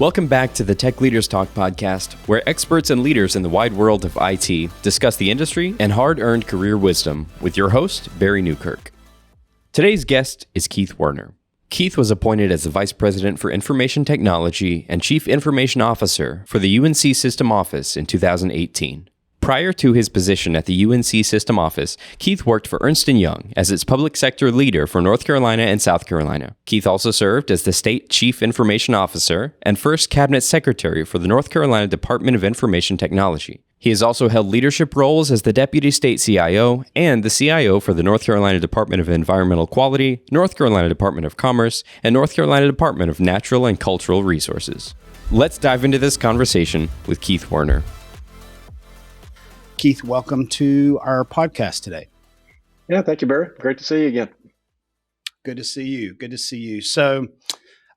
Welcome back to the Tech Leaders Talk podcast, where experts and leaders in the wide world of IT discuss the industry and hard-earned career wisdom with your host, Barry Newkirk. Today's guest is Keith Werner. Keith was appointed as the Vice President for Information Technology and Chief Information Officer for the UNC System Office in 2018. Prior to his position at the UNC System Office, Keith worked for Ernst Young as its public sector leader for North Carolina and South Carolina. Keith also served as the State Chief Information Officer and First Cabinet Secretary for the North Carolina Department of Information Technology. He has also held leadership roles as the Deputy State CIO and the CIO for the North Carolina Department of Environmental Quality, North Carolina Department of Commerce, and North Carolina Department of Natural and Cultural Resources. Let's dive into this conversation with Keith Werner. Keith, welcome to our podcast today. Yeah, thank you, Barry. Great to see you again. Good to see you. Good to see you. So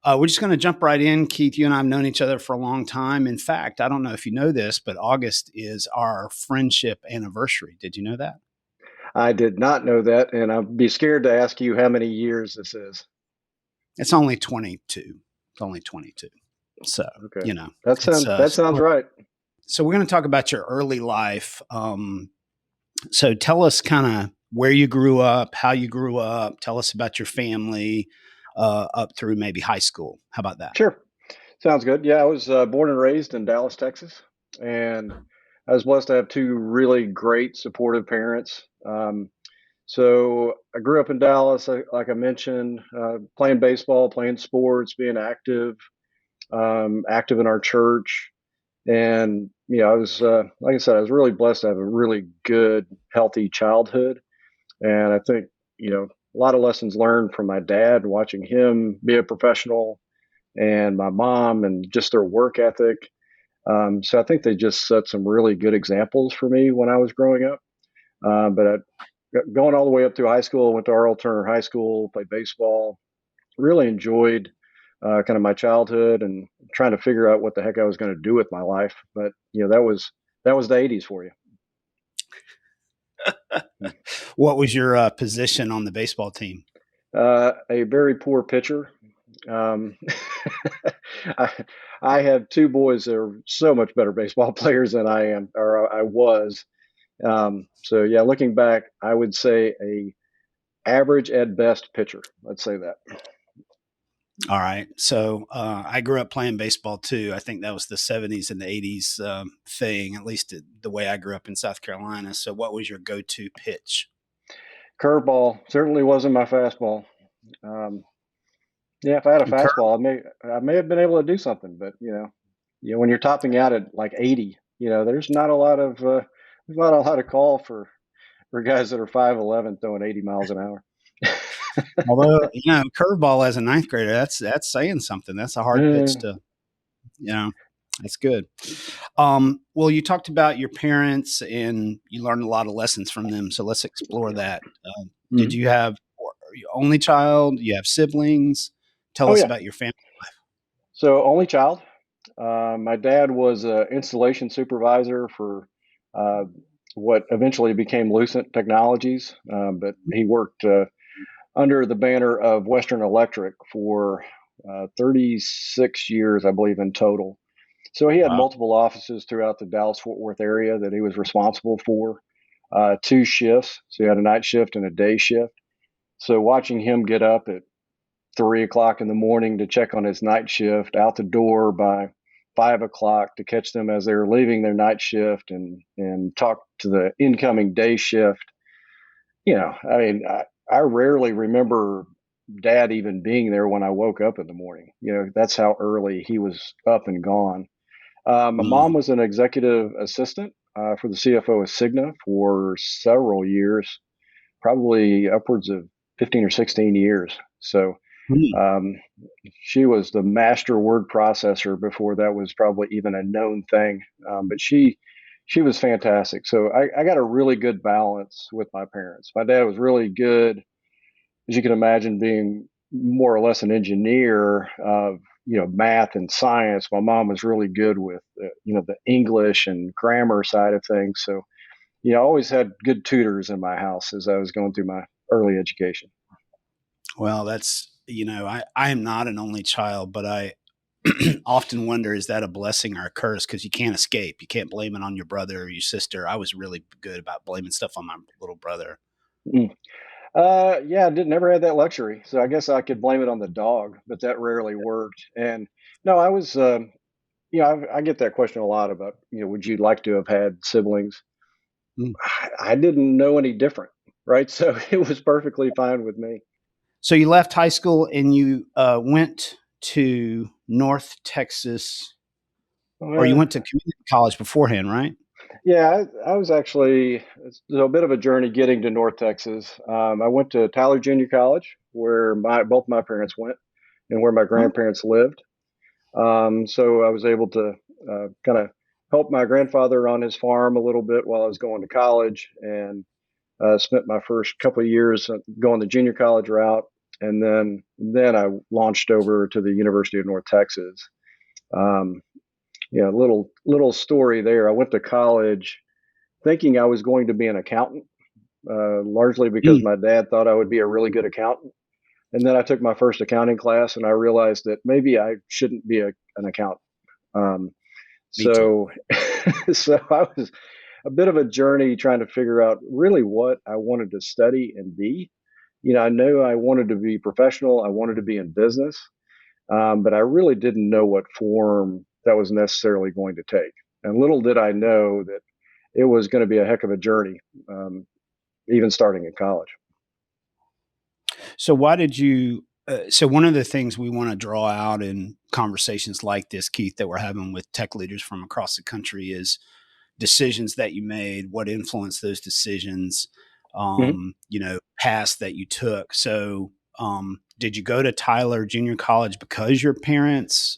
we're just going to jump right in. Keith, you and I have known each other for a long time. In fact, I don't know if you know this, but August is our friendship anniversary. Did you know that? I did not know that, and I'd be scared to ask you how many years this is. It's only 22. It's only 22. So, okay. You know. That sounds right. So we're going to talk about your early life. So tell us kind of where you grew up, how you grew up. Tell us about your family up through maybe high school. How about that? Sure. Sounds good. Yeah, I was born and raised in Dallas, Texas, and I was blessed to have two really great, supportive parents. So I grew up in Dallas, like I mentioned, playing baseball, playing sports, being active in our church. And, I was, like I said, I was really blessed to have a really good, healthy childhood. And I think, a lot of lessons learned from my dad, watching him be a professional, and my mom, and just their work ethic. So I think they just set some really good examples for me when I was growing up. Going all the way up through high school, I went to R.L. Turner High School, played baseball, really enjoyed kind of my childhood and trying to figure out what the heck I was going to do with my life. But, that was the 80s for you. What was your position on the baseball team? A very poor pitcher. I have two boys that are so much better baseball players than I am, or I was. So yeah, looking back, I would say a average at best pitcher. Let's say that. All right. So I grew up playing baseball too. I think that was the 70s and the 80s thing, at least the way I grew up in South Carolina. So what was your go-to pitch? Curveball. Certainly wasn't my fastball. If I had a fastball, I may have been able to do something. But when you're topping out at like 80, there's not a lot of call for guys that are 5'11" throwing 80 miles an hour. Although, curveball as a ninth grader, that's saying something. That's a hard pitch to, that's good. Well, you talked about your parents and you learned a lot of lessons from them. So let's explore that. Did you have your only child? You have siblings? Tell us about your family life. So only child. My dad was an installation supervisor for what eventually became Lucent Technologies, but he worked under the banner of Western Electric for 36 years, I believe, in total. So he had multiple offices throughout the Dallas-Fort Worth area that he was responsible for, 2 shifts. So he had a night shift and a day shift. So watching him get up at 3 o'clock in the morning to check on his night shift, out the door by 5 o'clock to catch them as they were leaving their night shift and talk to the incoming day shift. I rarely remember Dad even being there when I woke up in the morning. That's how early he was up and gone. My mom was an executive assistant for the CFO of Cigna for several years, probably upwards of 15 or 16 years. So she was the master word processor before that was probably even a known thing. But she was fantastic. So I got a really good balance with my parents. My dad was really good, as you can imagine, being more or less an engineer of, math and science. My mom was really good with, the English and grammar side of things. So, I always had good tutors in my house as I was going through my early education. Well, that's, I am not an only child, but often wonder, is that a blessing or a curse? Because you can't escape. You can't blame it on your brother or your sister. I was really good about blaming stuff on my little brother. Mm. Yeah, I never had that luxury. So I guess I could blame it on the dog, but that rarely worked. And no, I was, I get that question a lot about, would you like to have had siblings? Mm. I didn't know any different, right? So it was perfectly fine with me. So you left high school and you went to North Texas, or you went to community college beforehand, right? Yeah, I was actually, it's a bit of a journey getting to North Texas. I went to Tyler Junior College, where both my parents went, and where my Oh, grandparents lived. So I was able to kind of help my grandfather on his farm a little bit while I was going to college, and spent my first couple of years going the junior college route, and then I launched over to the University of North Texas. Um, little story there. I went to college thinking I was going to be an accountant, largely because mm, my dad thought I would be a really good accountant. And then I took my first accounting class, and I realized that maybe I shouldn't be an accountant. Um, me too. so, so I was a bit of a journey trying to figure out really what I wanted to study and be. I knew I wanted to be professional. I wanted to be in business, but I really didn't know what form that was necessarily going to take. And little did I know that it was going to be a heck of a journey, even starting in college. So why did you? So one of the things we want to draw out in conversations like this, Keith, that we're having with tech leaders from across the country is decisions that you made, what influenced those decisions, Mm-hmm. paths that you took. So, did you go to Tyler Junior College because your parents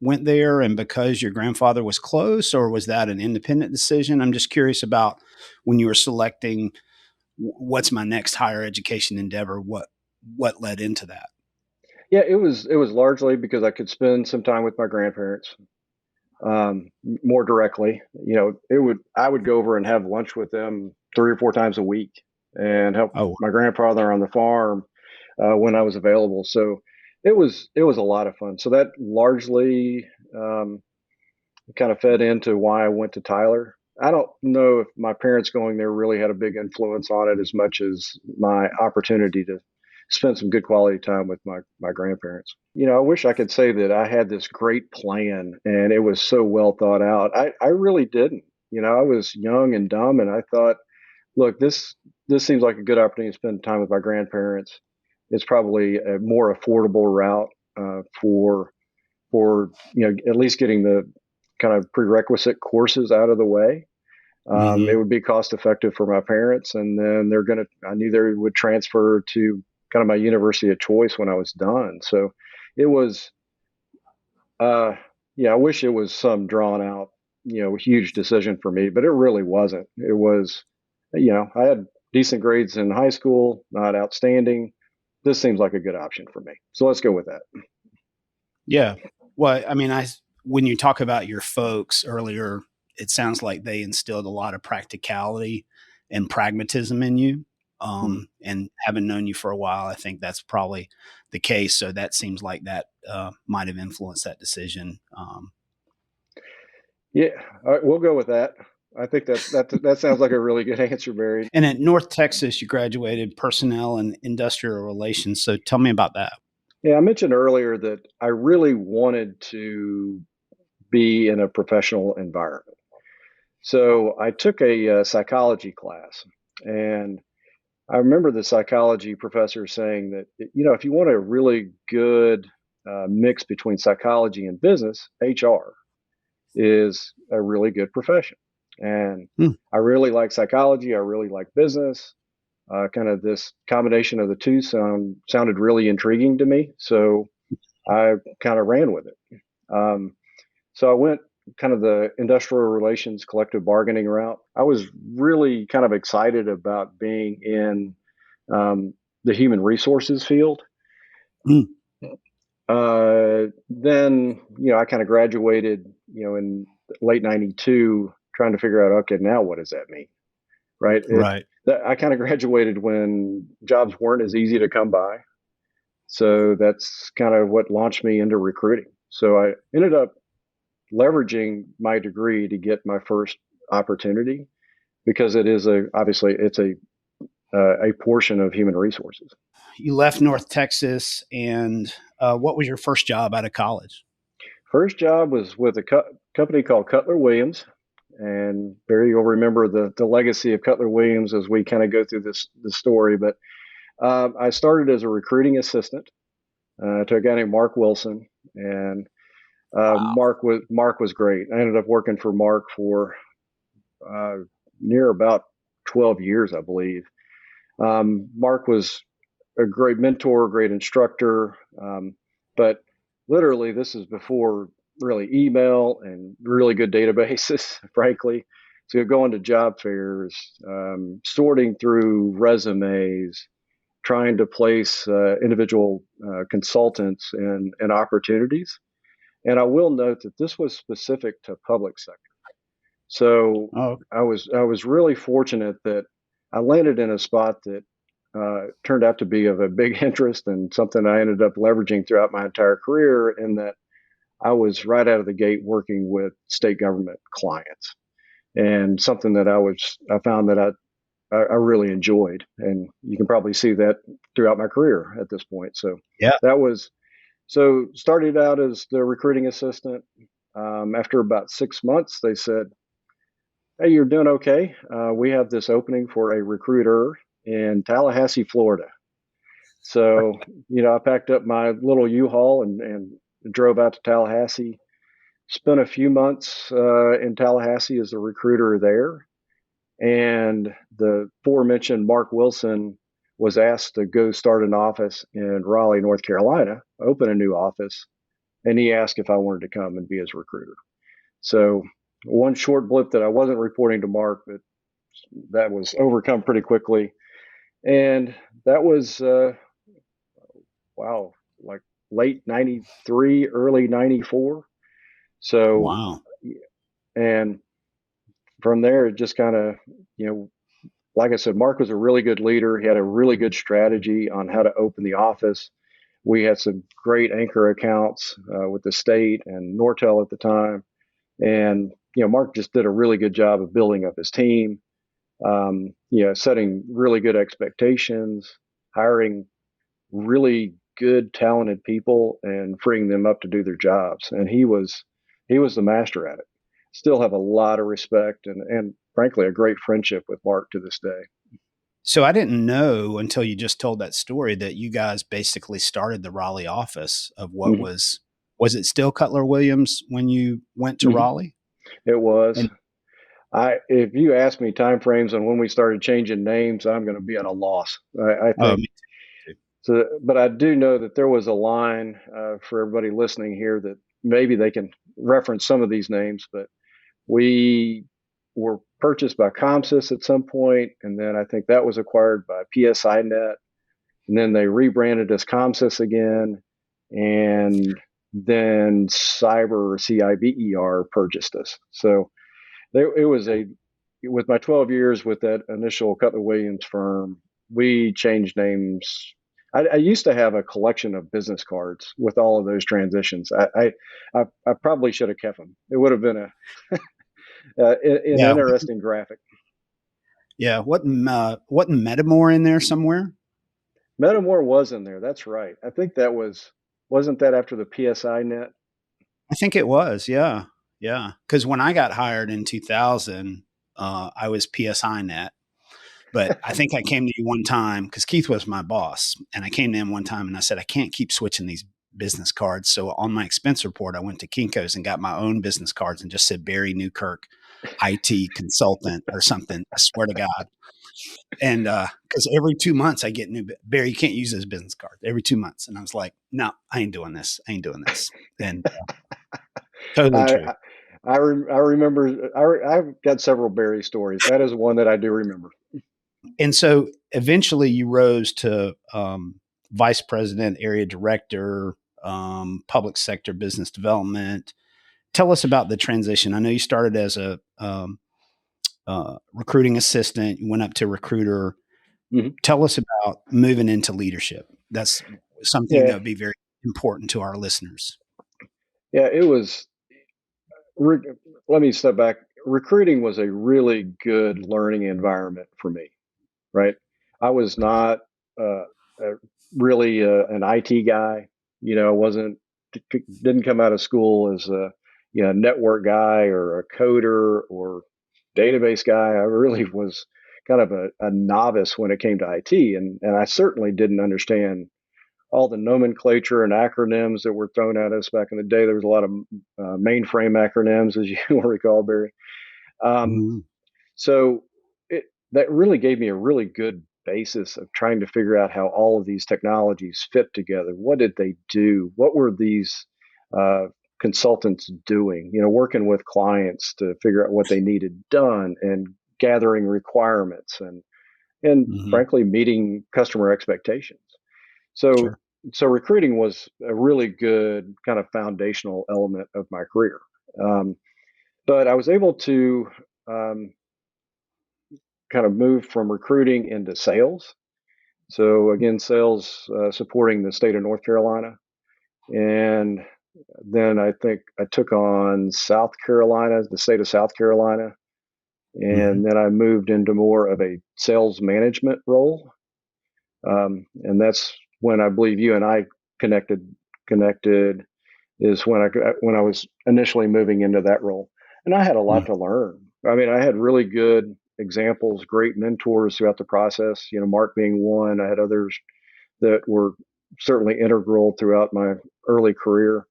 went there and because your grandfather was close, or was that an independent decision? I'm just curious about when you were selecting what's my next higher education endeavor. What led into that? Yeah, it was largely because I could spend some time with my grandparents more directly. I would go over and have lunch with them 3 or 4 times a week and help Oh, my grandfather on the farm when I was available. So it was a lot of fun. So that largely kind of fed into why I went to Tyler. I don't know if my parents going there really had a big influence on it as much as my opportunity to spend some good quality time with my grandparents. I wish I could say that I had this great plan and it was so well thought out. I really didn't. I was young and dumb, and I thought, look, this seems like a good opportunity to spend time with my grandparents. It's probably a more affordable route for at least getting the kind of prerequisite courses out of the way. It mm-hmm. would be cost effective for my parents, and then I knew they would transfer to kind of my university of choice when I was done. So it was, I wish it was some drawn out, huge decision for me, but it really wasn't. It was, I had decent grades in high school, not outstanding. This seems like a good option for me. So let's go with that. Yeah. Well, I mean, when you talk about your folks earlier, it sounds like they instilled a lot of practicality and pragmatism in you. Hmm. And having known you for a while, I think that's probably the case. So that seems like that might have influenced that decision. Yeah, all right, we'll go with that. I think that sounds like a really good answer, Barry. And at North Texas, you graduated personnel and industrial relations. So tell me about that. Yeah, I mentioned earlier that I really wanted to be in a professional environment. So I took a psychology class, and I remember the psychology professor saying that, if you want a really good mix between psychology and business, HR is a really good profession. And Hmm. I really like psychology. I really like business. Kind of this combination of the two sounded really intriguing to me. So I kind of ran with it. So I went kind of the industrial relations collective bargaining route. I was really kind of excited about being in the human resources field. Hmm. Then, I kind of graduated, in late 92, trying to figure out, okay, now what does that mean? Right. Right. I kind of graduated when jobs weren't as easy to come by. So that's kind of what launched me into recruiting. So I ended up leveraging my degree to get my first opportunity because it is obviously it's a portion of human resources. You left North Texas, and what was your first job out of college? First job was with a company called Cutler Williams, and Barry, you'll remember the legacy of Cutler Williams as we kind of go through this story. But I started as a recruiting assistant to a guy named Mark Wilson, and Wow. Mark was great. I ended up working for Mark for near about 12 years, I believe. Mark was a great mentor, great instructor, but literally this is before really email and really good databases, frankly. So going to job fairs, sorting through resumes, trying to place individual consultants and opportunities. And I will note that this was specific to public sector. So Oh, I was really fortunate that I landed in a spot that turned out to be of a big interest and something I ended up leveraging throughout my entire career. In that I was right out of the gate working with state government clients, and something that I found that I really enjoyed, and you can probably see that throughout my career at this point. So yeah. that was started out as the recruiting assistant. After about 6 months, they said, "Hey, you're doing okay. We have this opening for a recruiter in Tallahassee, Florida." So, I packed up my little U-Haul and drove out to Tallahassee. Spent a few months in Tallahassee as a recruiter there. And the aforementioned Mark Wilson was asked to go start an office in Raleigh, North Carolina, open a new office. And he asked if I wanted to come and be his recruiter. So, one short blip that I wasn't reporting to Mark, but that was overcome pretty quickly. And that was, wow, like late 93, early 94. So, Wow. and from there, it just kind of, like I said, Mark was a really good leader. He had a really good strategy on how to open the office. We had some great anchor accounts with the state and Nortel at the time. And, Mark just did a really good job of building up his team, setting really good expectations, hiring really good, talented people and freeing them up to do their jobs. And he was the master at it. Still have a lot of respect and frankly, a great friendship with Mark to this day. So I didn't know until you just told that story that you guys basically started the Raleigh office of what Mm-hmm. was it still Cutler Williams when you went to Mm-hmm. Raleigh? It was. And If you ask me timeframes on when we started changing names, I'm going to be at a loss. I think me too. so, but I do know that there was a line for everybody listening here that maybe they can reference some of these names, but we were purchased by ComSys at some point, and then I think that was acquired by PSINet, and then they rebranded as ComSys again, and then Cyber or CIBER purchased us. So it was with my 12 years with that initial Cutler Williams firm, we changed names. I used to have a collection of business cards with all of those transitions. I probably should have kept them. It would have been an Yeah. interesting graphic. Yeah. Wasn't Metamore in there somewhere? Metamore was in there. That's right. I think wasn't that after the PSINet? I think it was. Yeah. Yeah. Because when I got hired in 2000, I was PSINet. But I think I came to you one time because Keith was my boss. And I came to him one time and I said, I can't keep switching these business cards. So on my expense report, I went to Kinko's and got my own business cards and just said Barry Newkirk, IT consultant or something. I swear to God. And because every 2 months I get new, Barry, you can't use this business card every 2 months. And I was like, no, I ain't doing this. I ain't doing this. And totally true. I remember, I've got several Barry stories. That is one that I do remember. And so eventually you rose to vice president, area director, public sector business development. Tell us about the transition. I know you started as a recruiting assistant, you went up to recruiter. Mm-hmm. Tell us about moving into leadership. That's something that would be very important to our listeners. Yeah, it was. Let me step back. Recruiting was a really good learning environment for me, right? I was not uh, uh, really an IT guy. Wasn't didn't come out of school as a network guy or a coder or database guy. I really was kind of a novice when it came to IT, and I certainly didn't understand all the nomenclature and acronyms that were thrown at us back in the day. There was a lot of mainframe acronyms, as you will recall, Barry. Um, Mhm. so that really gave me a really good basis of trying to figure out how all of these technologies fit together. What did they do? What were these uh, consultants doing? Working with clients to figure out what they needed done and gathering requirements and Mhm. frankly meeting customer expectations. So Sure. so recruiting was a really good kind of foundational element of my career. Um, but I was able to um, kind of move from recruiting into sales. So again, sales supporting the state of North Carolina, and then I think I took on South Carolina, the state of South Carolina, Mhm. and then I moved into more of a sales management role. And that's when I believe you and I connected is when I was initially moving into that role, and I had a lot Mhm. to learn. I mean, I had really good examples, great mentors throughout the process. Mark being one. I had others that were certainly integral throughout my early career.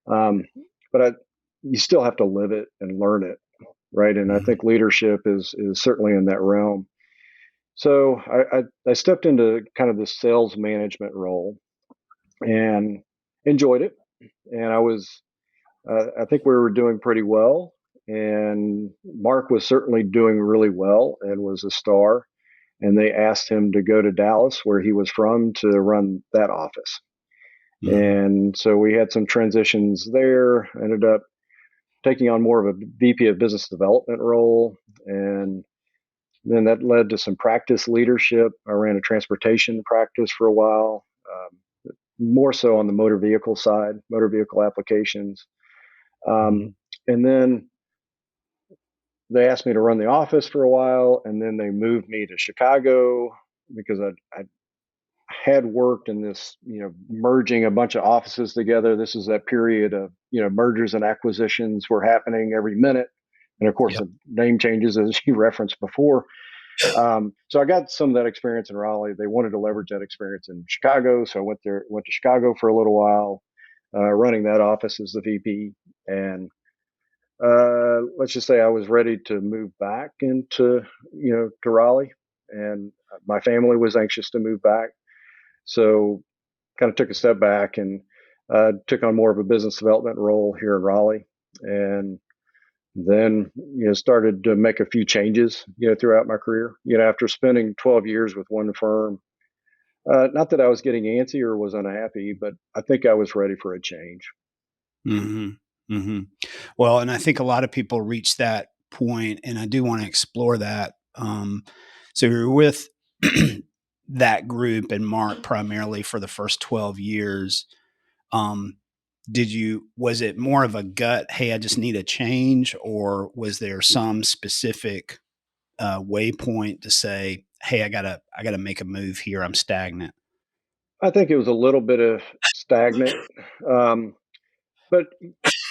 Um, but you still have to live it and learn it, right? And I Mhm. think leadership is certainly in that realm. So I stepped into kind of the sales management role and enjoyed it. And I think we were doing pretty well. And Mark was certainly doing really well and was a star. And they asked him to go to Dallas, where he was from, to run that office. Mhm. And so we had some transitions there. Ended up taking on more of a VP of business development role. And then that led to some practice leadership. I ran a transportation practice for a while, more so on the motor vehicle side, motor vehicle applications. Um, Mhm. and then they asked me to run the office for a while, and then they moved me to Chicago because I had worked in this, merging a bunch of offices together. This is that period of, mergers and acquisitions were happening every minute. And of course, Yep. the name changes, as you referenced before. So I got some of that experience in Raleigh. They wanted to leverage that experience in Chicago. So I went to Chicago for a little while, running that office as the VP. And let's just say I was ready to move back into, to Raleigh. And my family was anxious to move back. So kind of took a step back and took on more of a business development role here in Raleigh. And then started to make a few changes throughout my career. After spending 12 years with one firm, not that I was getting antsy or was unhappy, but I think I was ready for a change. Mhm. Mhm. Well, and I think a lot of people reach that point, and I do wanna explore that. So you're with that group and Mark primarily for the first 12 years. Um, was it more of a gut, "Hey, I just need a change," or was there some specific, waypoint to say, "Hey, I gotta make a move here, I'm stagnant?" I think it was a little bit of stagnant, um, but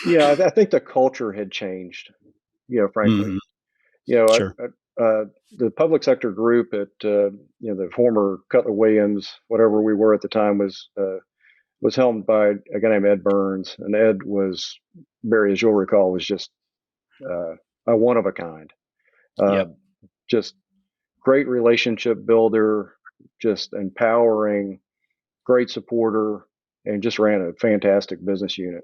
I think the culture had changed. Frankly, Mhm. you know, Sure. the public sector group at the former Cutler Williams, whatever we were at the time, was helmed by a guy named Ed Burns, and Ed was, Barry, as you'll recall, was just uh, a one of a kind, uh, Yep. just great relationship builder, just empowering, great supporter, and just ran a fantastic business unit.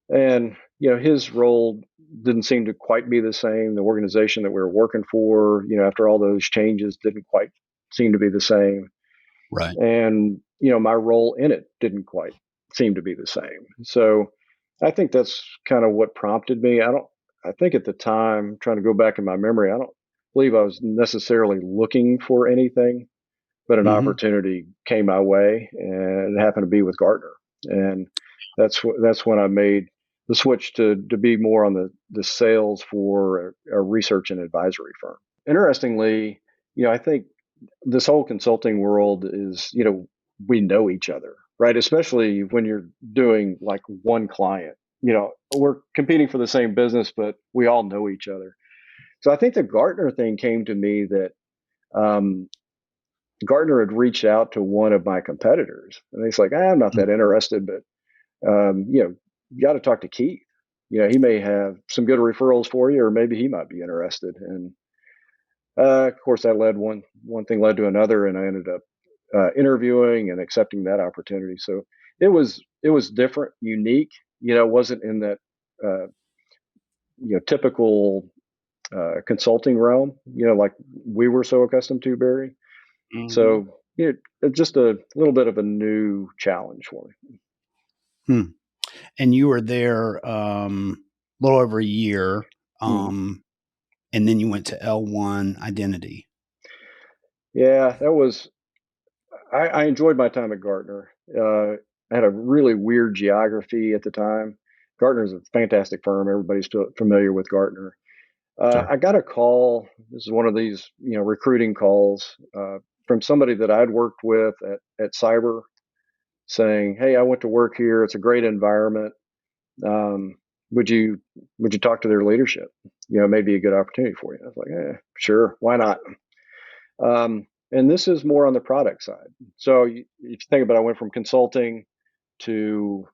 And his role didn't seem to quite be the same. The organization that we were working for, after all those changes, didn't quite seem to be the same. Right. And my role in it didn't quite seem to be the same. So I think that's kind of what prompted me. I think at the time, trying to go back in my memory, I don't believe I was necessarily looking for anything, but an Mhm. opportunity came my way, and it happened to be with Gartner. And that's when I made the switch to be more on the sales for a research and advisory firm. Interestingly, I think this whole consulting world is, we know each other, right? Especially when you're doing like one client, we're competing for the same business, but we all know each other. So I think the Gartner thing came to me that Gartner had reached out to one of my competitors, and he's like, I'm not that interested, but you got to talk to Keith. He may have some good referrals for you, or maybe he might be interested. And of course, that led one thing led to another, and I ended up interviewing and accepting that opportunity. So it was different, unique. Wasn't in that typical consulting realm. Like we were so accustomed to, Barry. Mm-hmm. So just a little bit of a new challenge for me. And you were there a little over a year, and then you went to L1 Identity. Yeah, that was. I enjoyed my time at Gartner. I had a really weird geography at the time. Gartner is a fantastic firm. Everybody's familiar with Gartner. Sure. I got a call. This is one of these, recruiting calls from somebody that I'd worked with at Cyber, saying, "Hey, I went to work here. It's a great environment. Would you talk to their leadership? Maybe a good opportunity for you." I was like, sure, why not? And this is more on the product side. So if you think about it, I went from consulting to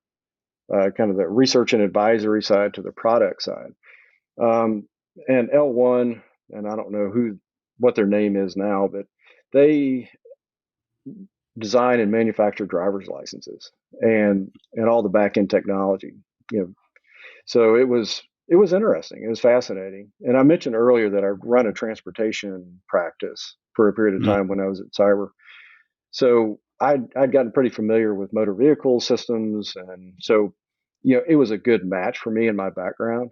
kind of the research and advisory side to the product side. And L1, and I don't know what their name is now, but they design and manufacture driver's licenses and all the back end technology. So it was interesting. It was fascinating. And I mentioned earlier that I run a transportation practice for a period of time when I was at Cyber. So I'd gotten pretty familiar with motor vehicle systems. And so, it was a good match for me and my background.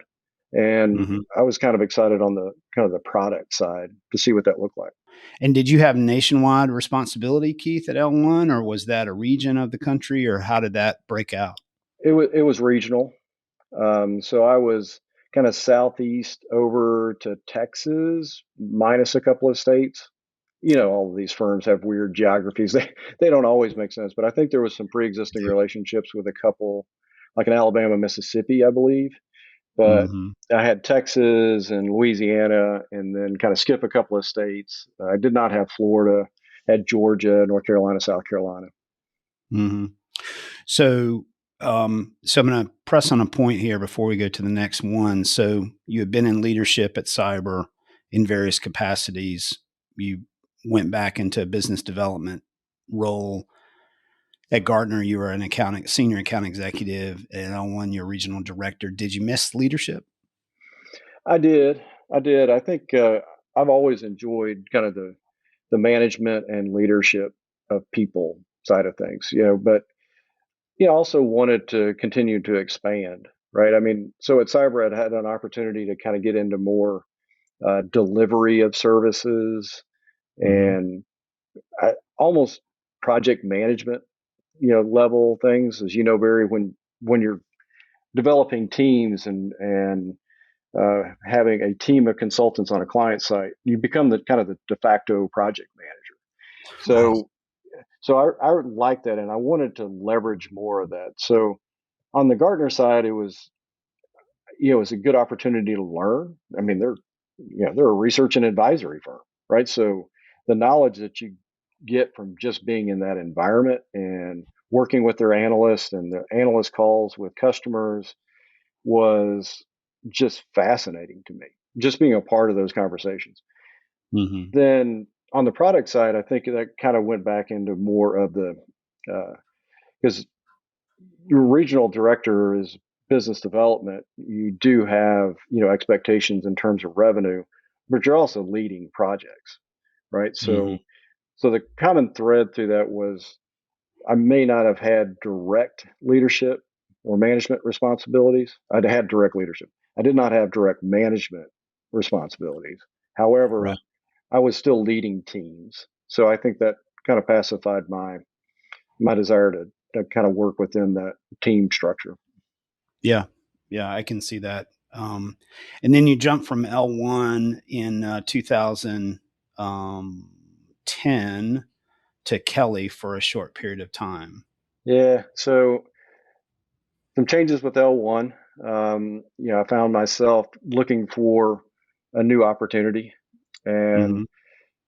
And I was kind of excited on the kind of the product side to see what that looked like. And did you have nationwide responsibility, Keith, at L1, or was that a region of the country, or how did that break out? It was regional. So I was kind of southeast over to Texas, minus a couple of states. All of these firms have weird geographies. They don't always make sense, but I think there was some pre-existing relationships with a couple, like in Alabama, Mississippi, I believe. But I had Texas and Louisiana, and then kind of skip a couple of states. I did not have Florida. Had Georgia, North Carolina, South Carolina. So I'm going to press on a point here before we go to the next one. So you have been in leadership at Cyber in various capacities. You went back into a business development role. At Gartner, you were an senior account executive, and L1, you're regional director. Did you miss leadership? I did. I think I've always enjoyed kind of the management and leadership of people side of things, but also wanted to continue to expand, right? I mean, so at Cyber, I'd had an opportunity to kind of get into more delivery of services and almost project management, level things. As you know, Barry, when you're developing teams and having a team of consultants on a client site, you become the kind of the de facto project manager. So I like that, and I wanted to leverage more of that. So on the Gartner side, it was a good opportunity to learn. I mean, they're a research and advisory firm, right? So the knowledge that you get from just being in that environment and working with their analysts and the analyst calls with customers was just fascinating to me, just being a part of those conversations. Then on the product side, I think that kind of went back into more of the, because your regional director is business development. You do have, expectations in terms of revenue, but you're also leading projects, right? So the common thread through that was I may not have had direct leadership or management responsibilities. I'd had direct leadership. I did not have direct management responsibilities. However, I was still leading teams. So I think that kind of pacified my desire to kind of work within that team structure. Yeah. I can see that. And then you jumped from L1 in 2010 to Kelly for a short period of time. Yeah. So some changes with L1. I found myself looking for a new opportunity. And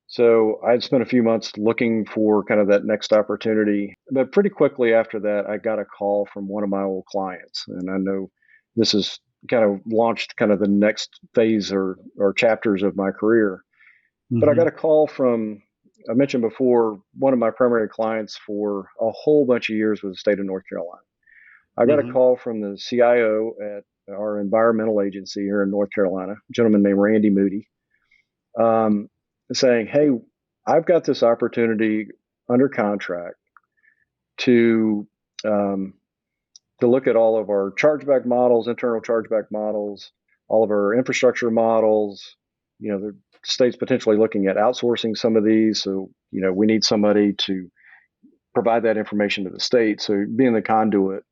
so I'd spent a few months looking for kind of that next opportunity. But pretty quickly after that, I got a call from one of my old clients. And I know this has kind of launched kind of the next phase or chapters of my career. But I got a call from, I mentioned before, one of my primary clients for a whole bunch of years was the state of North Carolina. I got a call from the CIO at our environmental agency here in North Carolina, a gentleman named Randy Moody, saying, "Hey, I've got this opportunity under contract to look at all of our chargeback models, internal chargeback models, all of our infrastructure models. The state's potentially looking at outsourcing some of these, so we need somebody to provide that information to the state. So being the conduit,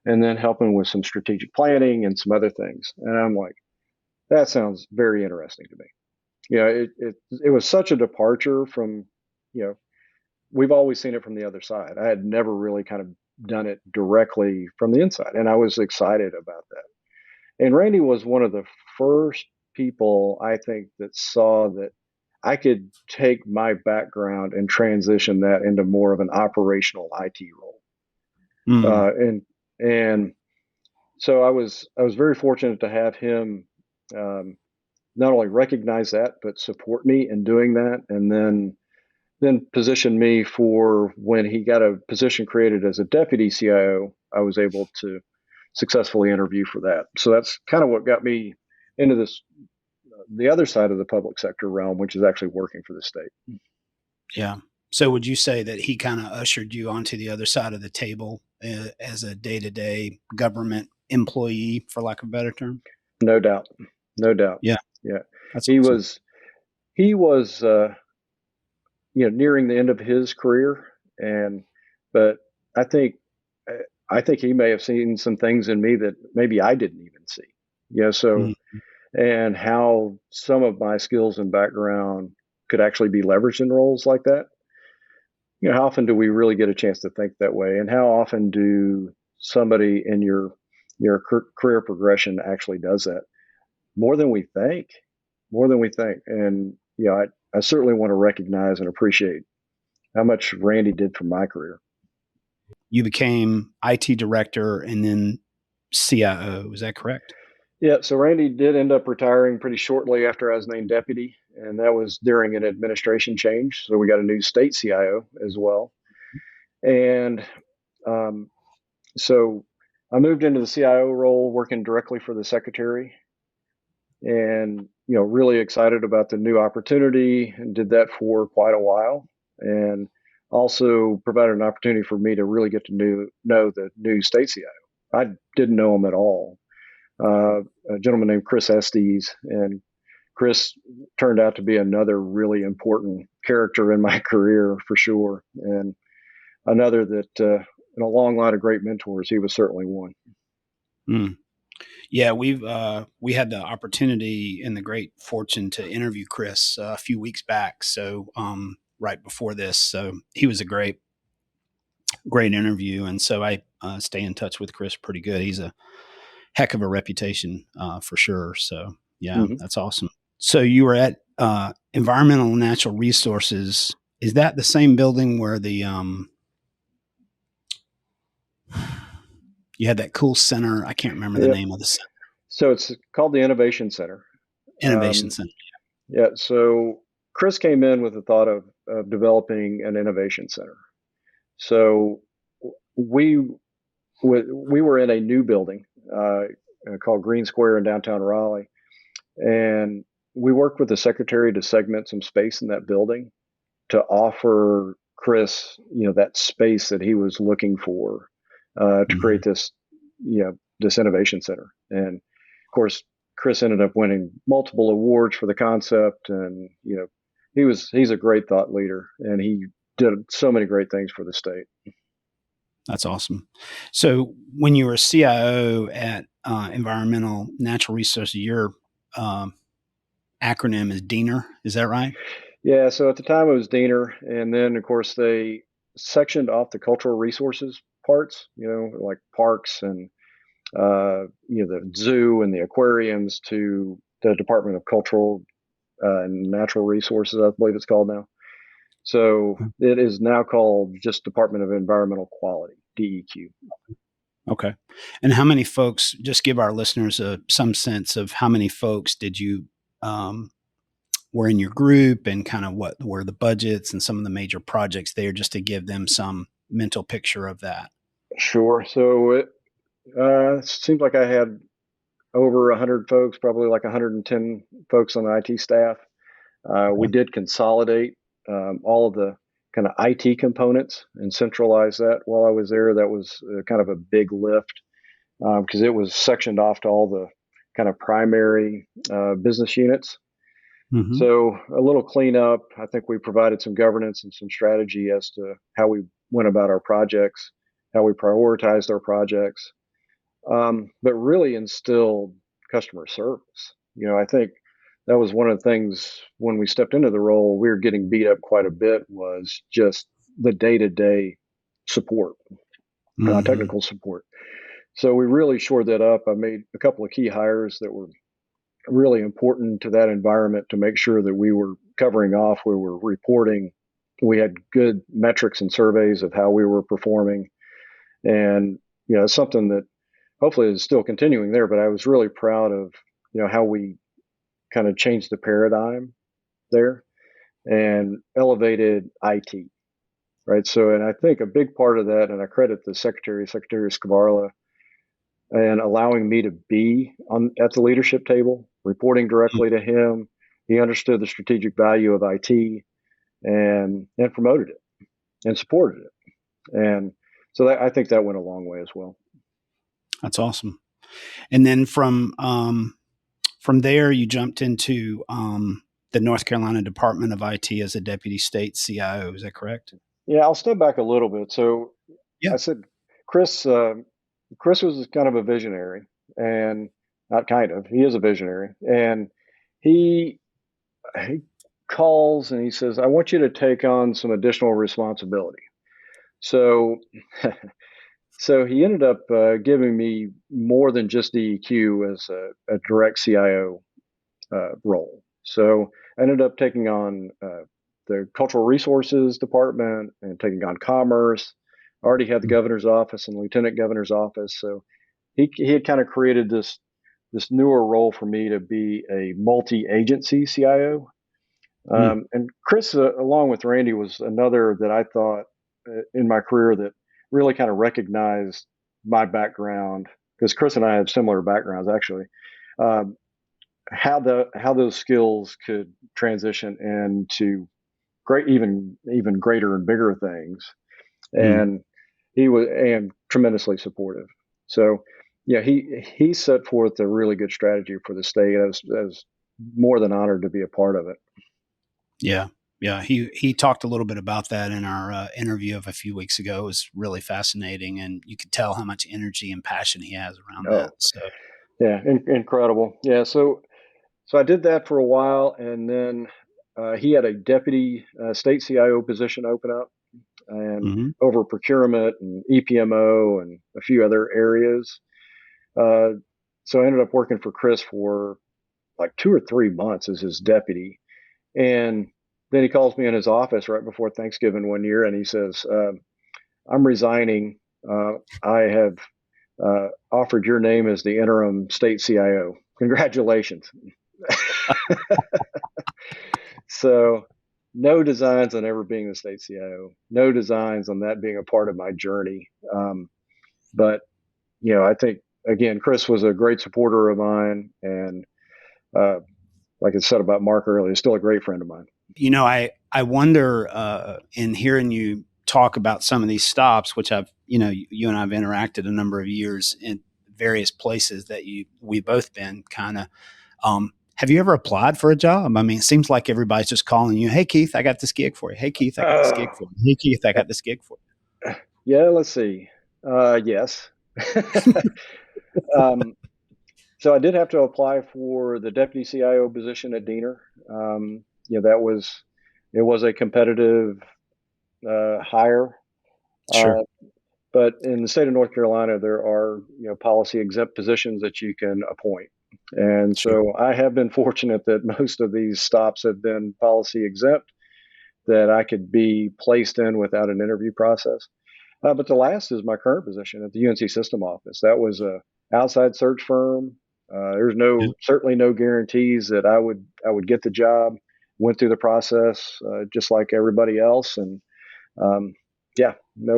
and then helping with some strategic planning and some other things." And I'm like, that sounds very interesting to me. It was such a departure from, we've always seen it from the other side. I had never really kind of done it directly from the inside, and I was excited about that. And Randy was one of the first people, I think, that saw that I could take my background and transition that into more of an operational IT role. And so I was very fortunate to have him not only recognize that, but support me in doing that, and then position me for when he got a position created as a deputy CIO. I was able to successfully interview for that. So that's kind of what got me into this, the other side of the public sector realm, which is actually working for the state. Yeah. So would you say that he kind of ushered you onto the other side of the table as a day-to-day government employee, for lack of a better term? No doubt. Yeah. That's he awesome. He was nearing the end of his career, but I think he may have seen some things in me that maybe I didn't even see. And how some of my skills and background could actually be leveraged in roles like that. How often do we really get a chance to think that way? And how often do somebody in your career progression actually does that? More than we think. And, I certainly want to recognize and appreciate how much Randy did for my career. You became IT director and then CIO. Is that correct? Yeah. So Randy did end up retiring pretty shortly after I was named deputy, and that was during an administration change. So we got a new state CIO as well. And so I moved into the CIO role, working directly for the secretary, and really excited about the new opportunity, and did that for quite a while, and also provided an opportunity for me to really get to know the new state CIO. I didn't know him at all. A gentleman named Chris Estes, and Chris turned out to be another really important character in my career for sure, and another that in a long line of great mentors, he was certainly one. Yeah, we had the opportunity and the great fortune to interview Chris a few weeks back. So right before this, so he was a great interview, and so I stay in touch with Chris pretty good. He's a heck of a reputation for sure. So yeah, That's awesome. So you were at Environmental and Natural Resources. Is that the same building where the you had that cool center? I can't remember the name of the center. So it's called the Innovation Center. Innovation Center. Yeah. So Chris came in with the thought of developing an innovation center. So we were in a new building called Green Square in downtown Raleigh, and we worked with the secretary to segment some space in that building to offer Chris, that space that he was looking for to create this, this innovation center. And of course, Chris ended up winning multiple awards for the concept, and he's a great thought leader, and he did so many great things for the state. That's awesome. So when you were CIO at environmental natural resources, your acronym is DENR. Is that right? Yeah. So at the time it was DENR, and then of course they sectioned off the cultural resources parts, like parks and the zoo and the aquariums to the Department of Cultural and Natural Resources, I believe it's called now. So it is now called just Department of Environmental Quality, DEQ. Okay. And how many folks, just give our listeners some sense of how many folks did you were in your group, and kind of what were the budgets and some of the major projects there, just to give them some mental picture of that? Sure. So it seems like I had over 100 folks, probably like 110 folks on the IT staff. We did consolidate all of the kind of IT components and centralize that while I was there. That was kind of a big lift because it was sectioned off to all the kind of primary business units. Mm-hmm. So a little cleanup. I think we provided some governance and some strategy as to how we went about our projects, how we prioritized our projects, but really instilled customer service. I think that was one of the things when we stepped into the role, we were getting beat up quite a bit, was just the day-to-day support, technical support. So we really shored that up. I made a couple of key hires that were really important to that environment to make sure that we were covering off, we were reporting, we had good metrics and surveys of how we were performing. And, it's something that hopefully is still continuing there, but I was really proud of, how we kind of changed the paradigm there and elevated IT, right? So, and I think a big part of that, and I credit the Secretary Scavarla, and allowing me to be at the leadership table, reporting directly to him. He understood the strategic value of IT and promoted it and supported it. And so I think that went a long way as well. That's awesome. And then from there, you jumped into the North Carolina Department of IT as a Deputy State CIO. Is that correct? Yeah, I'll step back a little bit. So yeah. I said, Chris was kind of a visionary, and not kind of, he is a visionary. And he calls and he says, I want you to take on some additional responsibility. So he ended up giving me more than just DEQ as a direct CIO role. So I ended up taking on the Cultural Resources Department and taking on Commerce. I already had the governor's office and lieutenant governor's office. So he had kind of created this newer role for me to be a multi-agency CIO. And Chris, along with Randy, was another that I thought in my career that really kind of recognized my background, because Chris and I have similar backgrounds, actually, how those skills could transition into even greater and bigger things. And he was tremendously supportive. So yeah, he set forth a really good strategy for the state. I was more than honored to be a part of it. Yeah. Yeah. He talked a little bit about that in our interview of a few weeks ago. It was really fascinating, and you could tell how much energy and passion he has around that. So yeah, incredible. Yeah. So I did that for a while, and then he had a deputy state CIO position open up, and over procurement and EPMO and a few other areas. So I ended up working for Chris for like 2 or 3 months as his deputy. And then he calls me in his office right before Thanksgiving one year, and he says, I'm resigning. I have offered your name as the interim state CIO. Congratulations. So no designs on ever being the state CIO, no designs on that being a part of my journey. But, I think, again, Chris was a great supporter of mine. And like I said about Mark earlier, he's still a great friend of mine. I wonder in hearing you talk about some of these stops, which you and I've interacted a number of years in various places that we've both been kind of, have you ever applied for a job? I mean, it seems like everybody's just calling you. Hey, Keith, I got this gig for you. Hey, Keith, I got this gig for you. Hey, Keith, I got this gig for you. Yeah, let's see. Yes. So I did have to apply for the deputy CIO position at Diener. It was a competitive hire. Sure. But in the state of North Carolina, there are policy exempt positions that you can appoint. And Sure. so I have been fortunate that most of these stops have been policy exempt, that I could be placed in without an interview process. But the last is my current position at the UNC System Office. That was a outside search firm. There's certainly no guarantees that I would get the job. Went through the process just like everybody else, and yeah, that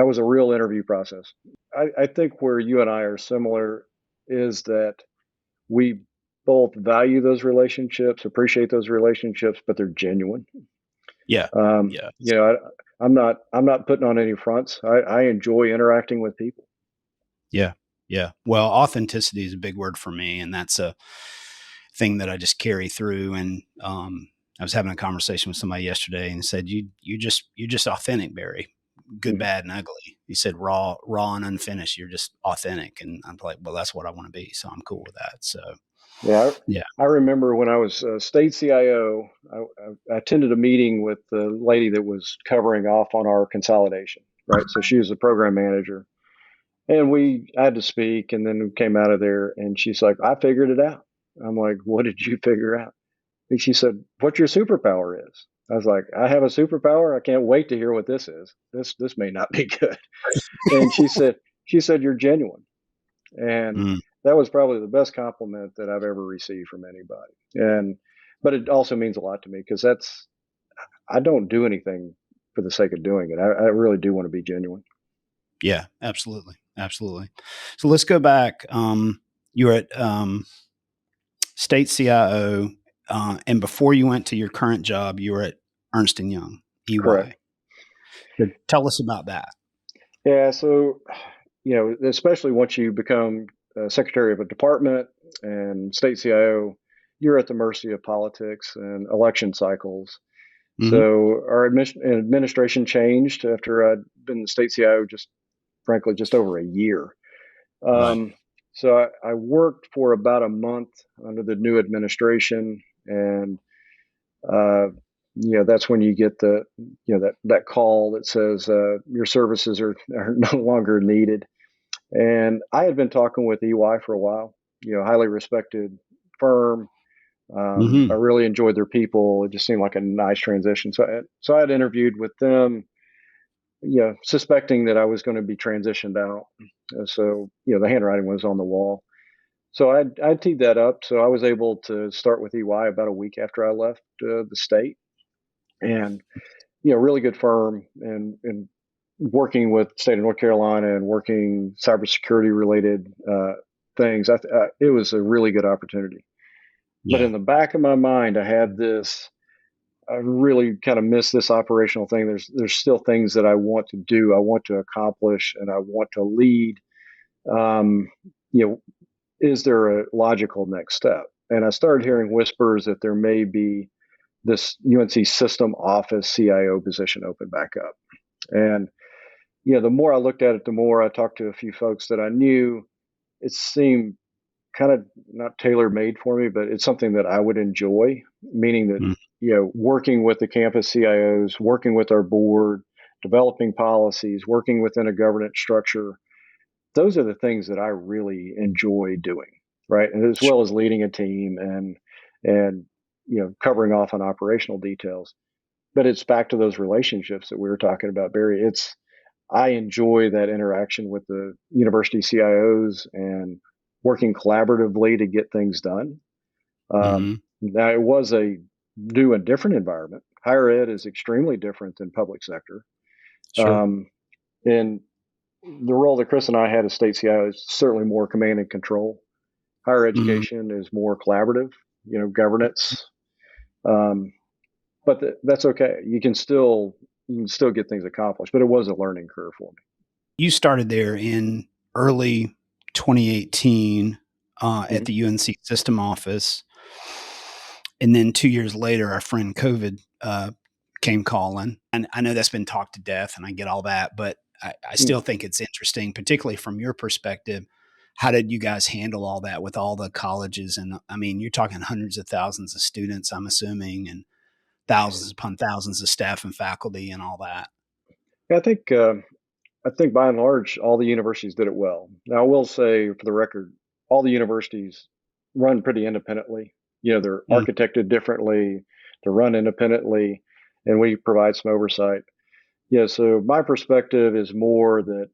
was a real interview process. I think where you and I are similar is that we both value those relationships, appreciate those relationships, but they're genuine. Yeah. I'm not putting on any fronts. I enjoy interacting with people. Yeah. Yeah. Well, authenticity is a big word for me, and that's a thing that I just carry through. And I was having a conversation with somebody yesterday and said, you're just authentic, Barry. Good, bad, and ugly. He said raw and unfinished. You're just authentic. And I'm like, well, that's what I want to be. So I'm cool with that. So yeah. Yeah. I remember when I was state CIO, I attended a meeting with the lady that was covering off on our consolidation, right? So she was the program manager. And I had to speak, and then we came out of there, and she's like, I figured it out. I'm like, what did you figure out? And she said, what your superpower is. I was like, I have a superpower. I can't wait to hear what this is. This may not be good. And she said, you're genuine. And that was probably the best compliment that I've ever received from anybody. But it also means a lot to me, because I don't do anything for the sake of doing it. I really do want to be genuine. Yeah, absolutely. Absolutely. So let's go back. You were at state CIO, and before you went to your current job, you were at Ernst Young, EY. Correct. So tell us about that. Yeah. So, especially once you become secretary of a department and state CIO, you're at the mercy of politics and election cycles. Mm-hmm. So our administration changed after I'd been the state CIO frankly just over a year. Right. So I worked for about a month under the new administration, and that's when you get that call that says your services are no longer needed. And I had been talking with EY for a while, highly respected firm. I really enjoyed their people. It just seemed like a nice transition. So I had interviewed with them, suspecting that I was going to be transitioned out. So, the handwriting was on the wall. So I teed that up. So I was able to start with EY about a week after I left the state. And, really good firm, and working with the state of North Carolina and working cybersecurity related things. It was a really good opportunity. Yeah. But in the back of my mind, I had I really kind of miss this operational thing. There's still things that I want to do, I want to accomplish, and I want to lead. Is there a logical next step? And I started hearing whispers that there may be this UNC System Office CIO position open back up. And, the more I looked at it, the more I talked to a few folks that I knew. It seemed kind of not tailor-made for me, but it's something that I would enjoy, meaning that, working with the campus CIOs, working with our board, developing policies, working within a governance structure. Those are the things that I really enjoy doing, right? And as well as leading a team and covering off on operational details. But it's back to those relationships that we were talking about, Barry. I enjoy that interaction with the university CIOs and working collaboratively to get things done. Now, it was a new and different environment. Higher ed is extremely different than public sector. Sure. And the role that Chris and I had as state CIO is certainly more command and control. Higher education is more collaborative, governance. But that's okay. You can still get things accomplished, but it was a learning curve for me. You started there in early 2018 at the UNC System Office. And then 2 years later, our friend COVID came calling. And I know that's been talked to death, and I get all that, but I still think it's interesting, particularly from your perspective. how did you guys handle all that with all the colleges? And I mean, you're talking hundreds of thousands of students, I'm assuming, and thousands upon thousands of staff and faculty and all that. Yeah, I think by and large, all the universities did it well. Now, I will say, for the record, all the universities run pretty independently. They're Mm. architected differently, they're run independently, and we provide some oversight. Yeah, so my perspective is more that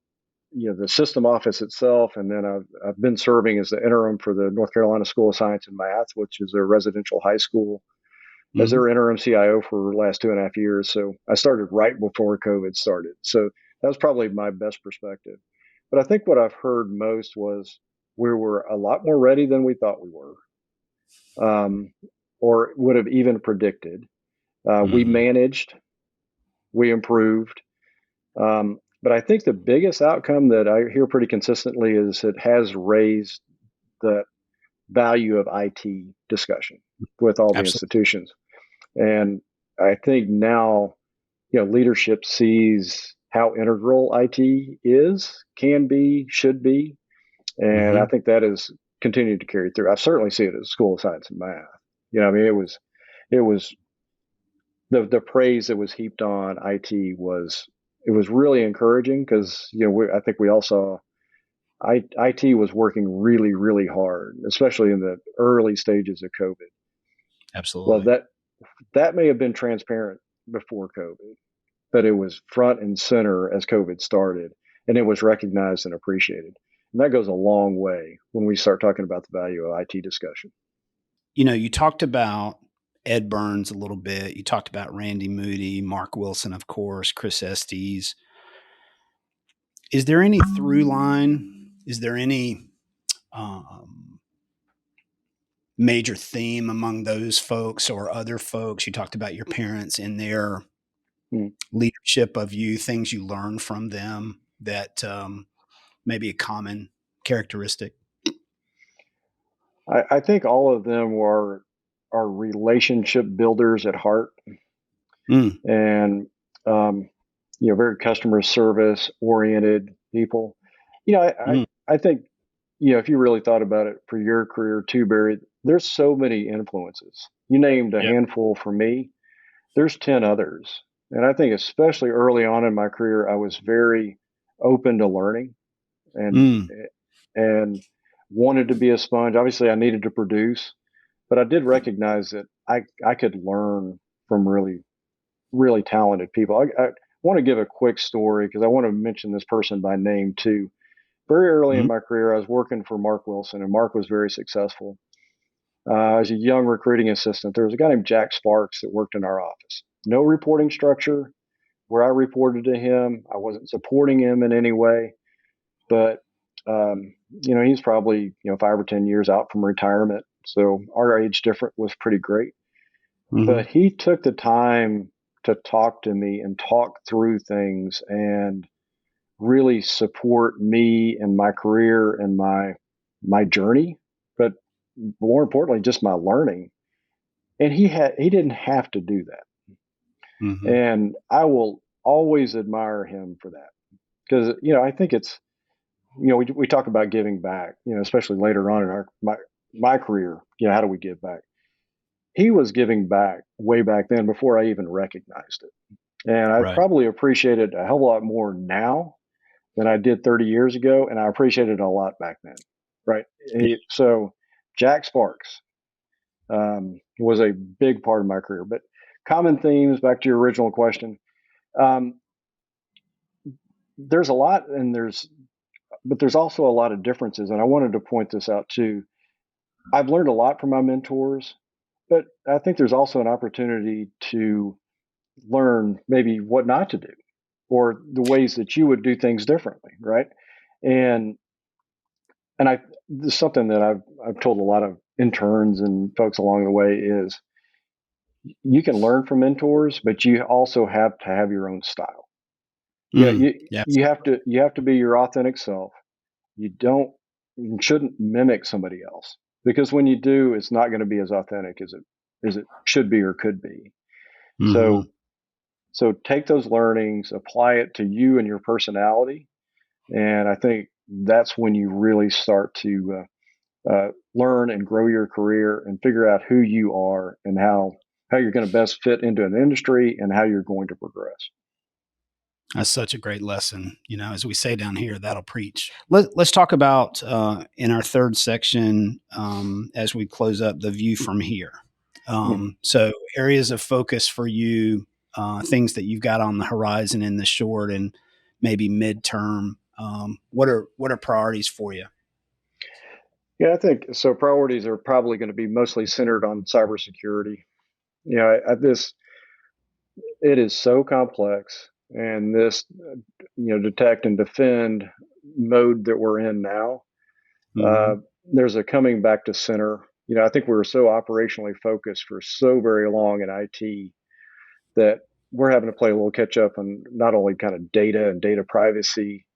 the system office itself, and then I've been serving as the interim for the North Carolina School of Science and Math, which is a residential high school, as Mm-hmm. their interim CIO for the last 2.5 years. So I started right before COVID started. So that was probably my best perspective. But I think what I've heard most was we were a lot more ready than we thought we were, or would have even predicted. We Mm-hmm. managed, we improved. But I think the biggest outcome that I hear pretty consistently is it has raised the value of IT discussion with all the Absolutely. institutions. And I think now, leadership sees how integral IT is, can be, should be. And I Mm-hmm. think that is continued to carry through. I certainly see it at the School of Science and Math. I mean, it was the praise that was heaped on IT was really encouraging because, I think we all saw IT was working really, really hard, especially in the early stages of COVID. Well, Absolutely. that may have been transparent before COVID, but it was front and center as COVID started, and it was recognized and appreciated. And that goes a long way when we start talking about the value of IT discussion. You talked about Ed Burns a little bit. You talked about Randy Moody, Mark Wilson, of course, Chris Estes. Is there any through line? Is there any um, major theme among those folks or other folks? You talked about your parents and their Hmm. leadership of you, things you learned from them that may be a common characteristic. I think all of them are relationship builders at heart, Mm. and very customer service oriented people. Mm. I think if you really thought about it for your career too, Barry, there's so many influences. You named a Yep. handful for me. There's 10 others, and I think especially early on in my career, I was very open to learning and Mm. and wanted to be a sponge. Obviously, I needed to produce, but I did recognize that I could learn from really, really talented people. I want to give a quick story because I want to mention this person by name too. Very early in Mm. my career, I was working for Mark Wilson, and Mark was very successful. As a young recruiting assistant, there was a guy named Jack Sparks that worked in our office. No reporting structure where I reported to him. I wasn't supporting him in any way, but he's probably 5 or 10 years out from retirement, so our age difference was pretty great. Mm-hmm. But he took the time to talk to me and talk through things and really support me and my career and my journey, but more importantly, just my learning. And he didn't have to do that, Mm-hmm. and I will always admire him for that because I think it's we talk about giving back, especially later on in my career. How do we give back? He was giving back way back then before I even recognized it. And I Right. probably appreciate it a hell of a lot more now than I did 30 years ago. And I appreciated it a lot back then. Right. Yeah. So Jack Sparks was a big part of my career. But common themes, back to your original question, um, there's a lot, but there's also a lot of differences. And I wanted to point this out too. I've learned a lot from my mentors, but I think there's also an opportunity to learn maybe what not to do or the ways that you would do things differently, right? And I this is something that I've told a lot of interns and folks along the way is you can learn from mentors, but you also have to have your own style. Yeah, Mm. you Yeah. you have to be your authentic self. You shouldn't mimic somebody else because when you do, it's not going to be as authentic as it should be or could be. Mm-hmm. So take those learnings, apply it to you and your personality, and I think that's when you really start to learn and grow your career and figure out who you are and how you're going to best fit into an industry and how you're going to progress. That's such a great lesson. As we say down here, that'll preach. Let's talk about in our third section, as we close up, the view from here. So areas of focus for you, things that you've got on the horizon in the short and maybe midterm. What are priorities for you? Yeah, I think so. Priorities are probably going to be mostly centered on cybersecurity. It is so complex, and this, detect and defend mode that we're in now. There's a coming back to center. I think we were so operationally focused for so very long in IT that we're having to play a little catch up on not only kind of data and data privacy,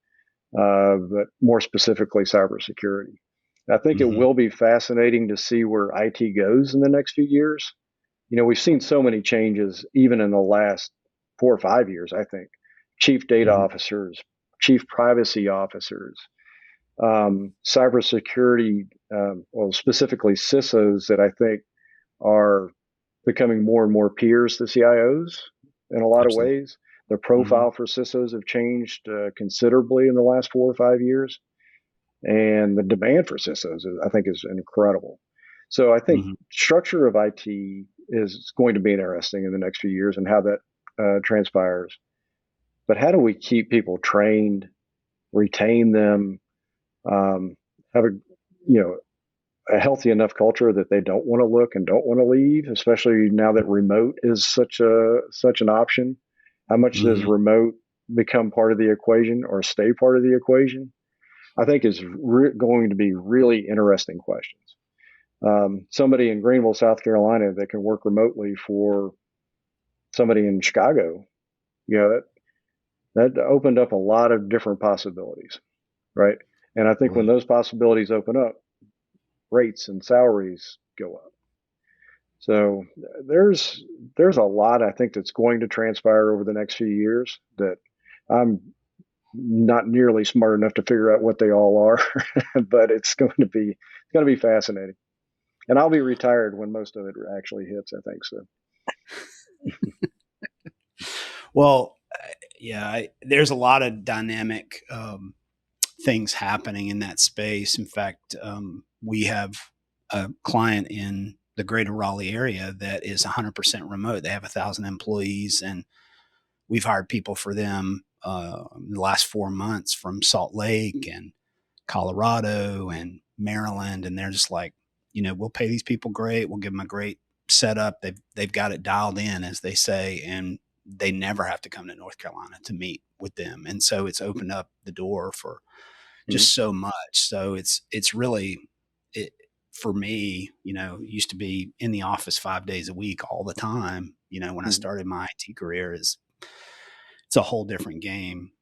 but more specifically cybersecurity. I think it will be fascinating to see where IT goes in the next few years. We've seen so many changes even in the last 4 or 5 years, I think. Chief data officers, chief privacy officers, cybersecurity, specifically CISOs that I think are becoming more and more peers to CIOs in a lot of ways. The profile for CISOs have changed considerably in the last 4 or 5 years. And the demand for CISOs, I think, is incredible. So I think structure of IT is going to be interesting in the next few years and how that transpires. But how do we keep people trained, retain them, have a healthy enough culture that they don't want to look and don't want to leave, especially now that remote is such an option. How much does remote become part of the equation or stay part of the equation? I think is going to be really interesting questions. Somebody in Greenville, South Carolina that can work remotely for somebody in Chicago, that opened up a lot of different possibilities, right? And I think when those possibilities open up, rates and salaries go up. So there's a lot, I think, that's going to transpire over the next few years that I'm not nearly smart enough to figure out what they all are, but it's going to be fascinating. And I'll be retired when most of it actually hits, I think so. Well, yeah, there's a lot of dynamic things happening in that space. In fact, we have a client in the greater Raleigh area that is 100% remote. They have 1,000 employees, and we've hired people for them in the last 4 months from Salt Lake and Colorado and Maryland. And they're just like, we'll pay these people great. We'll give them a great setup. They've got it dialed in, as they say, and they never have to come to North Carolina to meet with them. And so it's opened up the door for just so much. So it's really, for me, used to be in the office 5 days a week all the time. When I started my IT career, it's a whole different game.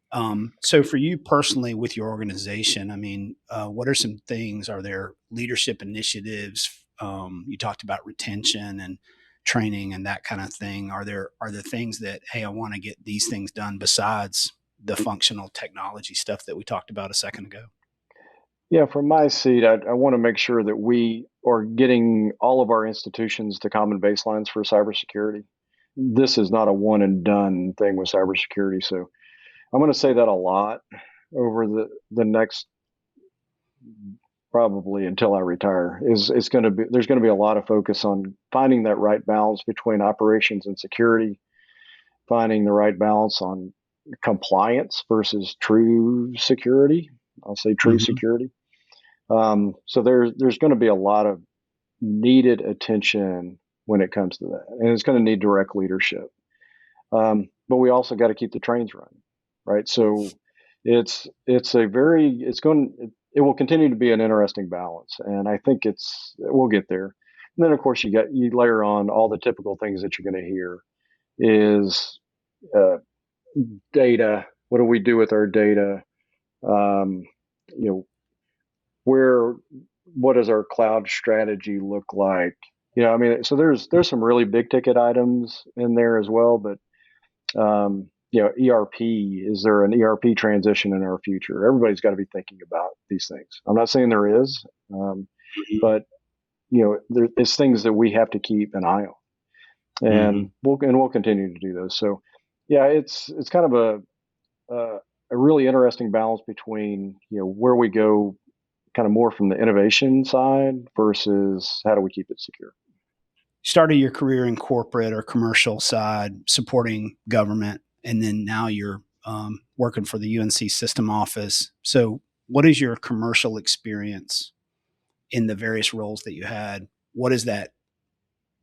So for you personally with your organization, I mean, what are some things? Are there leadership initiatives? You talked about retention and training and that kind of thing. Are there things that, hey, I want to get these things done besides the functional technology stuff that we talked about a second ago? Yeah, from my seat, I want to make sure that we are getting all of our institutions to common baselines for cybersecurity. This is not a one and done thing with cybersecurity. So I'm going to say that a lot over the next, probably until I retire. There's going to be a lot of focus on finding that right balance between operations and security, finding the right balance on compliance versus true security. I'll say true security. So there's going to be a lot of needed attention when it comes to that, and it's going to need direct leadership. But we also got to keep the trains running, right? So it will continue to be an interesting balance, and I think we'll get there. And then of course you layer on all the typical things that you're going to hear is data. What do we do with our data? What does our cloud strategy look like? So there's some really big ticket items in there as well, but ERP, is there an ERP transition in our future? Everybody's got to be thinking about these things. I'm not saying there is, but it's things that we have to keep an eye on, and we'll continue to do those. So, yeah, it's kind of a really interesting balance between where we go, kind of more from the innovation side versus how do we keep it secure. Started your career in corporate or commercial side, supporting government, and then now you're working for the UNC System Office. So, what is your commercial experience in the various roles that you had? What does that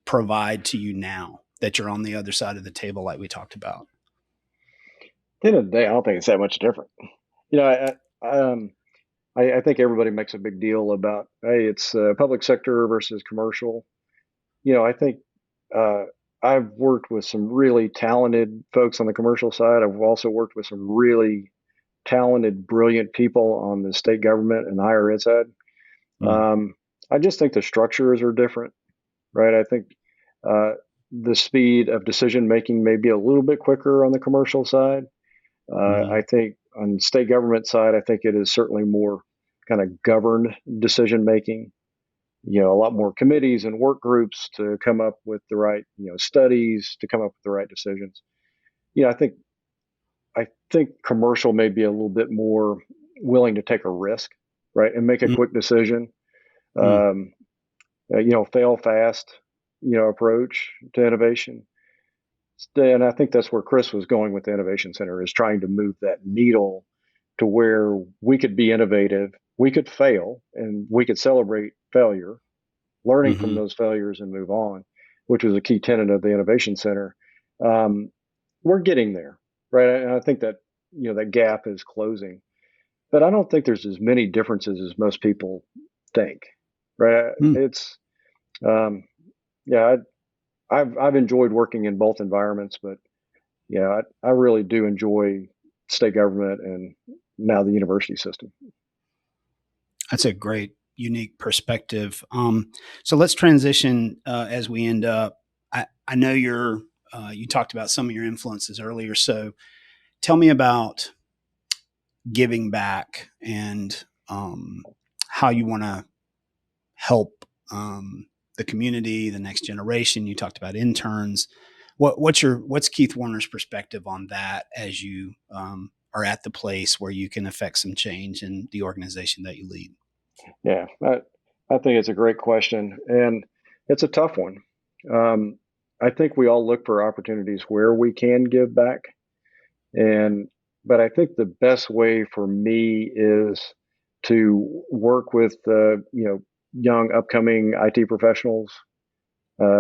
provide to you now that you're on the other side of the table, like we talked about? At the end of the day, I don't think it's that much different. I think everybody makes a big deal about, hey, it's public sector versus commercial. I think I've worked with some really talented folks on the commercial side. I've also worked with some really talented, brilliant people on the state government and higher ed side. I just think the structures are different, right? I think the speed of decision making may be a little bit quicker on the commercial side. I think on state government side, I think it is certainly more kind of governed decision making. A lot more committees and work groups to come up with the right, studies to come up with the right decisions. I think commercial may be a little bit more willing to take a risk, right, and make a quick decision. Fail fast, approach to innovation. And I think that's where Chris was going with the Innovation Center, is trying to move that needle to where we could be innovative, we could fail, and we could celebrate failure, learning from those failures and move on, which was a key tenet of the Innovation Center. We're getting there, right? And I think that, that gap is closing, but I don't think there's as many differences as most people think, right? It's, I've enjoyed working in both environments, but I really do enjoy state government and now the university system. That's a great, unique perspective. So let's transition as we end up. I know you talked about some of your influences earlier. So tell me about giving back and how you want to help the community, the next generation. You talked about interns. What's Keith Werner's perspective on that as you are at the place where you can affect some change in the organization that you lead? Yeah, I think it's a great question, and it's a tough one. I think we all look for opportunities where we can give back, but I think the best way for me is to work with young upcoming IT professionals,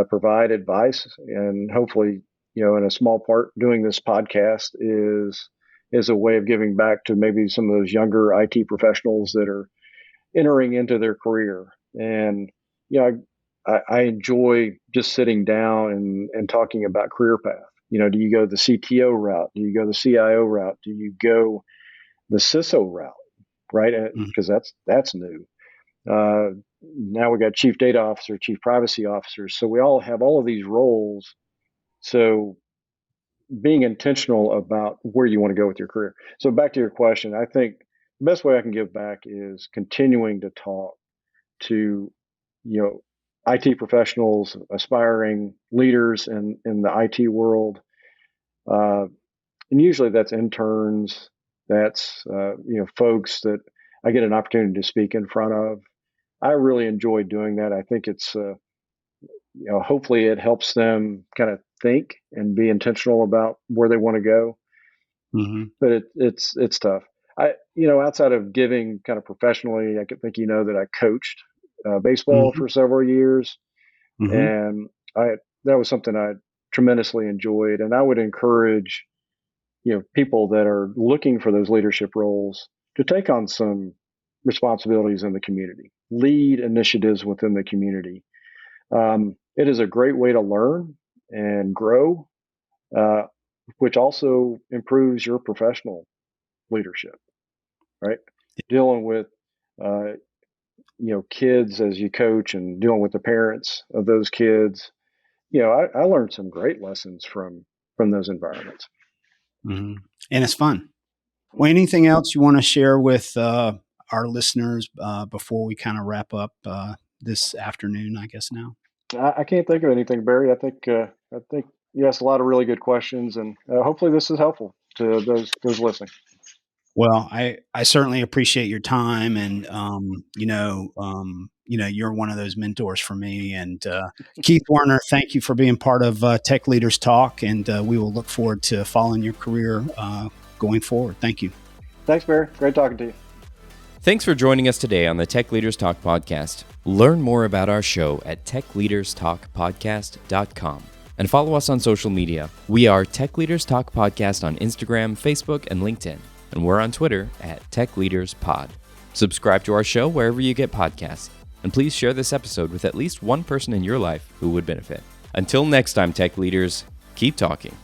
provide advice, and hopefully, in a small part, doing this podcast is a way of giving back to maybe some of those younger IT professionals that are entering into their career. And I enjoy just sitting down and talking about career path. Do you go the CTO route? Do you go the CIO route? Do you go the CISO route? Right? Because that's new. Now we got chief data officer, chief privacy officer. So we all have all of these roles. So being intentional about where you want to go with your career. So back to your question, I think the best way I can give back is continuing to talk to, IT professionals, aspiring leaders in the IT world. And usually that's interns, that's, folks that I get an opportunity to speak in front of. I really enjoy doing that. I think it's, hopefully it helps them kind of think and be intentional about where they want to go. But it's tough. Outside of giving kind of professionally, I think that I coached baseball for several years, and that was something I tremendously enjoyed. And I would encourage, people that are looking for those leadership roles to take on some responsibilities in the community, lead initiatives within the community. It is a great way to learn and grow, which also improves your professional leadership, right? Dealing with, kids as you coach and dealing with the parents of those kids. I learned some great lessons from those environments. And it's fun. Well, anything else you want to share with our listeners before we kind of wrap up this afternoon, I guess now? I can't think of anything, Barry. I think you asked a lot of really good questions, and hopefully this is helpful to those listening. Well, I certainly appreciate your time, and you're one of those mentors for me. And Keith Werner, thank you for being part of Tech Leaders Talk, and we will look forward to following your career going forward. Thank you. Thanks, Barry. Great talking to you. Thanks for joining us today on the Tech Leaders Talk podcast. Learn more about our show at techleaderstalkpodcast.com and follow us on social media. We are Tech Leaders Talk Podcast on Instagram, Facebook, and LinkedIn. And we're on Twitter at TechLeadersPod. Subscribe to our show wherever you get podcasts. And please share this episode with at least one person in your life who would benefit. Until next time, Tech Leaders, keep talking.